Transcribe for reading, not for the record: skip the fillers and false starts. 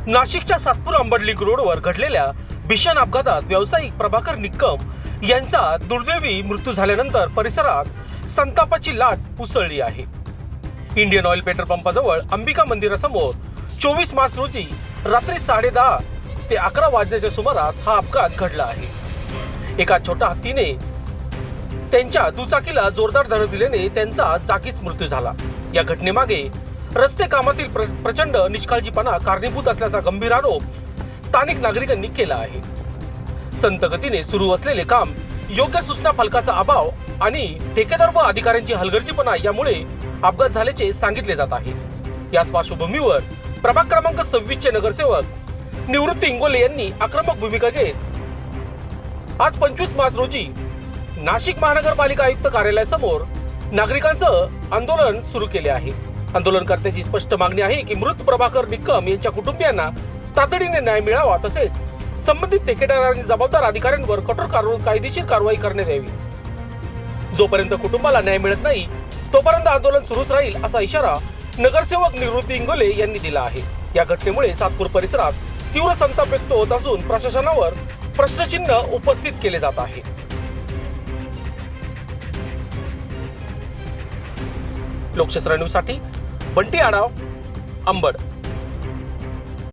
नाशिकच्या सातपूर अंबडलिक रोडवर घडलेल्या भीषण अपघातात व्यावसायिक प्रभाकर निक्कम यांचा दुर्दैवी मृत्यू झाल्यानंतर परिसरात संतापाची लाट उसळली आहे. इंडियन ऑइल पेट्रोल पंपाजवळ अंबिका मंदिरासमोर 24 मार्च रोजी रात्री 10:30 ते 11 वाजण्याच्या सुमारास हा अपघात घडला आहे. एका छोट्या हत्तीने त्यांच्या दुचाकीला जोरदार धडक दिल्याने त्यांचा जागीच मृत्यू झाला. या घटनेमागे रस्ते कामातील प्रचंड निष्काळजीपणा कारणीभूत असल्याचा गंभीर आरोप स्थानिक नागरिकांनी केला आहे. संत गतीने सुरू असलेले काम, योग्य सूचना फलकाचा अभाव आणि ठेकेदार व अधिकाऱ्यांची हलगर्जीपणा यामुळे अपघात झाल्याचे सांगितले जात आहे. याच पार्श्वभूमीवर प्रभाग क्रमांक 26 चे नगरसेवक निवृत्ती इंगोले यांनी आक्रमक भूमिका घेत आज 25 मार्च रोजी नाशिक महानगरपालिका आयुक्त कार्यालयासमोर नागरिकांसह आंदोलन सुरू केले आहे. आंदोलनकर्त्यांची स्पष्ट मागणी आहे की मृत प्रभाकर निक्कम यांच्या कुटुंबियांना तातडीने न्याय मिळावा, तसेच संबंधित ठेकेदार आणि जबाबदार अधिकाऱ्यांवर कठोर कायदेशीर कारवाई करण्यात यावी. जोपर्यंत कुटुंबाला न्याय मिळत नाही तोपर्यंत आंदोलन सुरूच राहील, असा इशारा नगरसेवक निवृत्ती इंगोले यांनी दिला आहे. या घटनेमुळे सातपूर परिसरात तीव्र संताप व्यक्त होत असून प्रशासनावर प्रश्नचिन्ह उपस्थित केले जात आहे. लोकशास्त्र न्यूज साठी बंटी आढाव, अंबड.